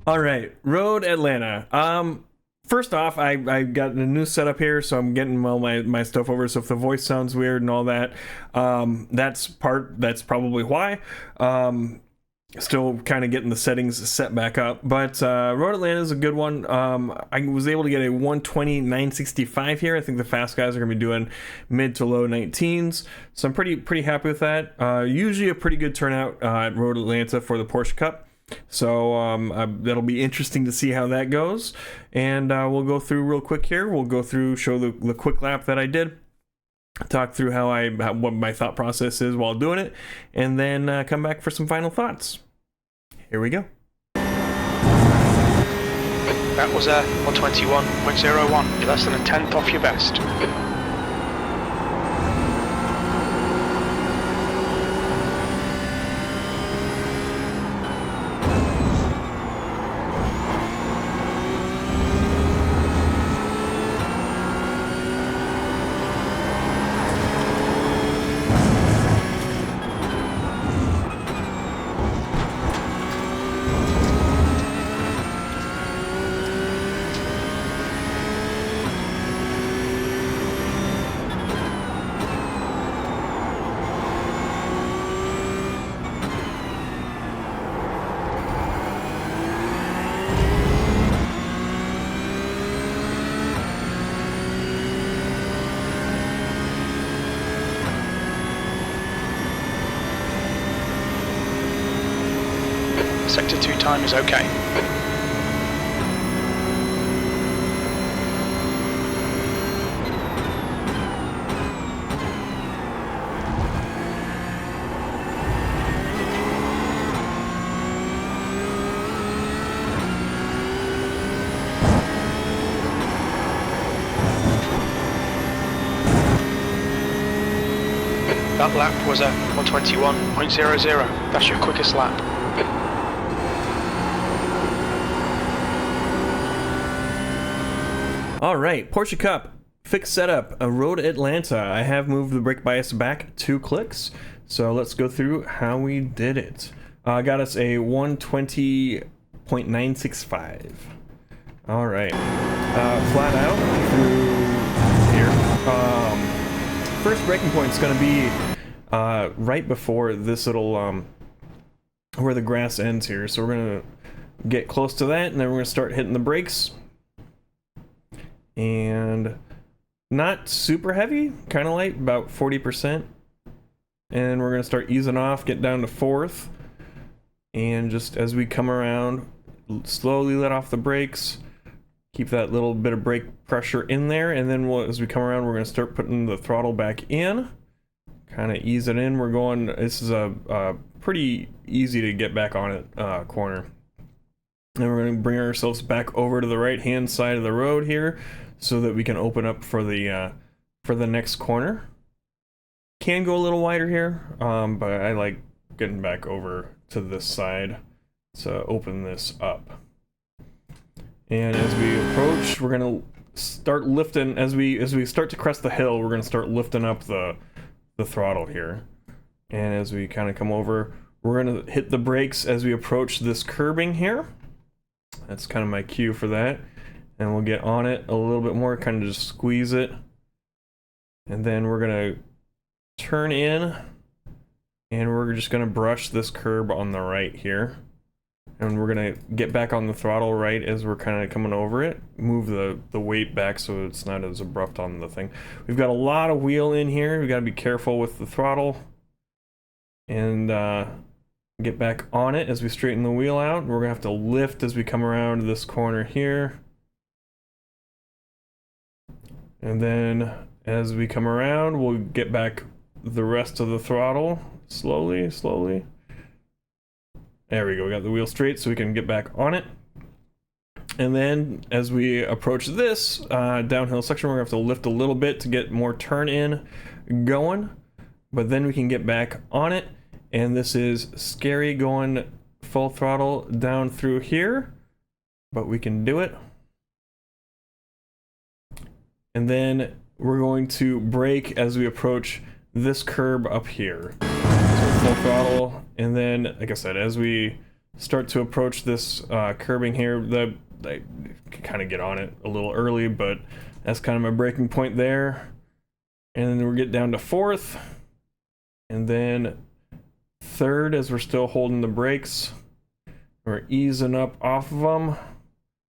All right, Road Atlanta. First off, I got a new setup here, so I'm getting all my stuff over. So if the voice sounds weird and all that, that's probably why. Still kind of getting the settings set back up, but Road Atlanta is a good one. I was able to get a 120/965 here. I think the fast guys are going to be doing mid to low 19s, so I'm pretty happy with that. Usually a pretty good turnout at Road Atlanta for the Porsche Cup. So that'll be interesting to see how that goes, and we'll go through real quick here. We'll go through, show the quick lap that I did, talk through what my thought process is while doing it, and then come back for some final thoughts. Here we go. That was a 121.01. You're less than a tenth off your best. Sector 2 time is okay. That lap was a 121.00. That's your quickest lap. All right, Porsche Cup, fixed setup, a Road Atlanta. I have moved the brake bias back 2 clicks, so let's go through how we did it. Got us a 120.965. All right, flat out through here. First braking point is going to be right before this little, where the grass ends here. So we're going to get close to that, and then we're going to start hitting the brakes. And not super heavy, kind of light, about 40%. And we're going to start easing off, get down to 4th. And just as we come around, slowly let off the brakes. Keep that little bit of brake pressure in there. And then as we come around, we're going to start putting the throttle back in. Kind of ease it in. We're going, this is a pretty easy to get back on it corner. And we're going to bring ourselves back over to the right-hand side of the road here, so that we can open up for the next corner. Can go a little wider here, but I like getting back over to this side to open this up. And as we approach, we're gonna start lifting. As we start to crest the hill, we're gonna start lifting up the throttle here. And as we kind of come over, we're gonna hit the brakes as we approach this curbing here. That's kind of my cue for that. And we'll get on it a little bit more, kind of just squeeze it. And then we're gonna turn in, and we're just gonna brush this curb on the right here. And we're gonna get back on the throttle right as we're kind of coming over it. Move the weight back so it's not as abrupt on the thing. We've got a lot of wheel in here. We gotta be careful with the throttle. And get back on it as we straighten the wheel out. We're gonna have to lift as we come around this corner here. And then as we come around, we'll get back the rest of the throttle slowly. There we go, we got the wheel straight so we can get back on it. And then as we approach this downhill section, we're gonna have to lift a little bit to get more turn in going, but then we can get back on it. And this is scary going full throttle down through here, but we can do it. And then we're going to brake as we approach this curb up here. So full throttle, and then, like I said, as we start to approach this curbing here. I kind of get on it a little early, but that's kind of my breaking point there. And then we get down to fourth, and then third as we're still holding the brakes. We're easing up off of them.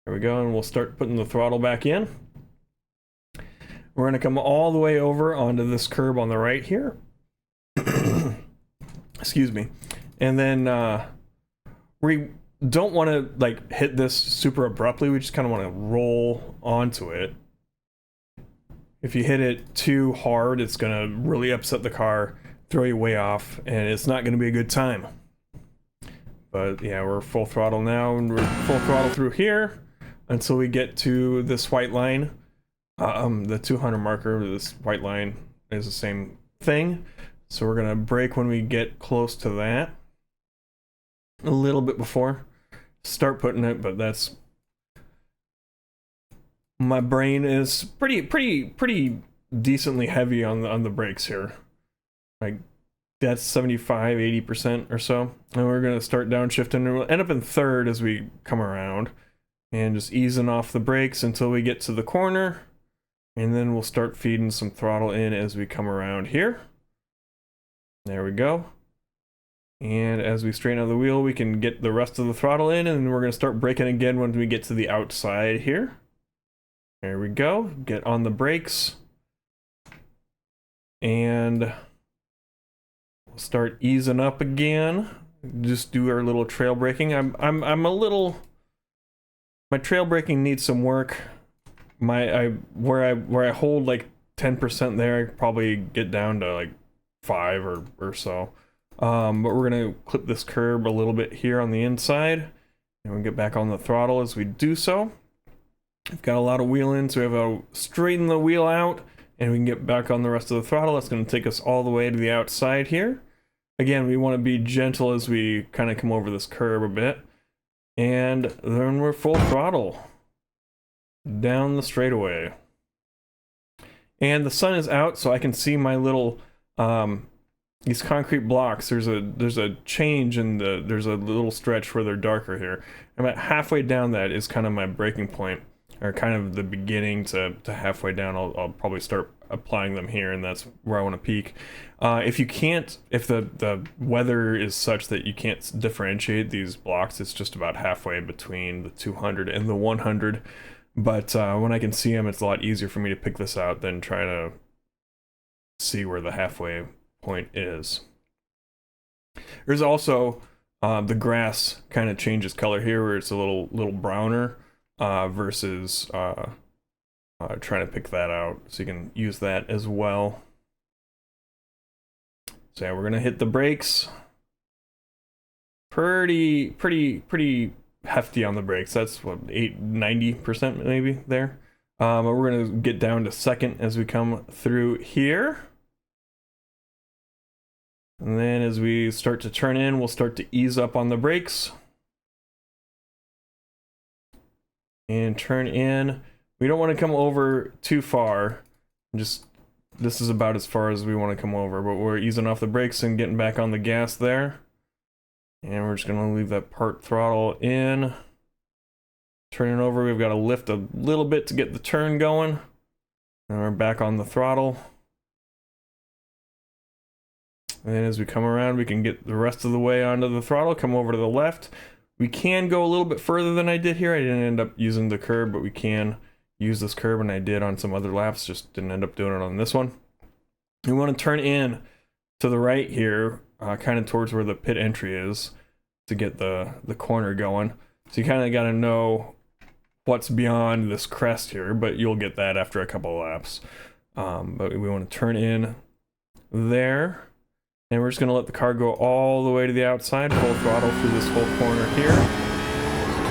There we go, and we'll start putting the throttle back in. We're going to come all the way over onto this curb on the right here. Excuse me. And then we don't want to like hit this super abruptly. We just kind of want to roll onto it. If you hit it too hard, it's going to really upset the car, throw you way off, and it's not going to be a good time. But yeah, we're full throttle now, and we're full throttle through here until we get to this white line. The 200 marker, this white line is the same thing. So we're gonna brake when we get close to that. A little bit before. Start putting it, but that's... My brain is pretty decently heavy on the brakes here. Like, that's 75-80% or so. And we're gonna start downshifting, and we'll end up in third as we come around. And just easing off the brakes until we get to the corner. And then we'll start feeding some throttle in as we come around here. There we go. And as we straighten out the wheel, we can get the rest of the throttle in, and then we're going to start braking again when we get to the outside here. There we go. Get on the brakes. And we'll start easing up again. Just do our little trail braking. I'm a little... My trail braking needs some work. Where I hold like 10% there, I probably get down to like 5 or so. But we're gonna clip this curb a little bit here on the inside, and we'll get back on the throttle as we do so. We've got a lot of wheel in, so we have to straighten the wheel out, and we can get back on the rest of the throttle. That's gonna take us all the way to the outside here. Again, we want to be gentle as we kind of come over this curb a bit, and then we're full throttle down the straightaway. And the sun is out, so I can see my little these concrete blocks. There's a change in there's a little stretch where they're darker here. About halfway down that is kind of my breaking point, or kind of the beginning to halfway down. I'll probably start applying them here, and that's where I want to peak. If the weather is such that you can't differentiate these blocks, it's just about halfway between the 200 and the 100. But when I can see them, it's a lot easier for me to pick this out than try to see where the halfway point is. There's also the grass kind of changes color here, where it's a little browner versus trying to pick that out. So you can use that as well. So yeah, we're gonna hit the brakes. Pretty hefty on the brakes. That's what, 90% maybe there. But we're gonna get down to second as we come through here. And then as we start to turn in, we'll start to ease up on the brakes. And turn in. We don't want to come over too far. This is about as far as we want to come over, but we're easing off the brakes and getting back on the gas there. And we're just going to leave that part throttle in. Turning over, we've got to lift a little bit to get the turn going. And we're back on the throttle. And then as we come around, we can get the rest of the way onto the throttle, come over to the left. We can go a little bit further than I did here. I didn't end up using the curb, but we can use this curb, and I did on some other laps, just didn't end up doing it on this one. We want to turn in to the right here, kind of towards where the pit entry is, to get the corner going. So you kind of got to know what's beyond this crest here, but you'll get that after a couple of laps. But we want to turn in there, and we're just going to let the car go all the way to the outside, full throttle through this whole corner here.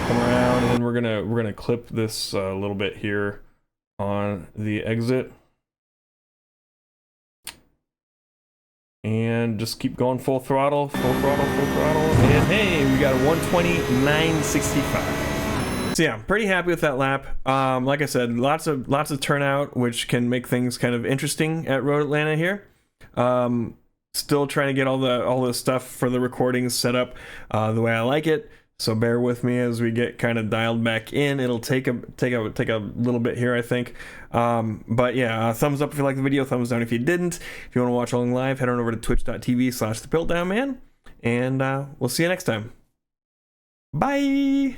Come around, and then we're gonna clip this a little bit here on the exit. And just keep going full throttle, full throttle, full throttle. And hey, we got a 120.965. So yeah, I'm pretty happy with that lap. Like I said, lots of turnout, which can make things kind of interesting at Road Atlanta here. Still trying to get all the stuff for the recordings set up the way I like it. So bear with me as we get kind of dialed back in. It'll take a little bit here, I think. But yeah, thumbs up if you liked the video, thumbs down if you didn't. If you want to watch along live, head on over to twitch.tv/thepiltdownman, and we'll see you next time. Bye!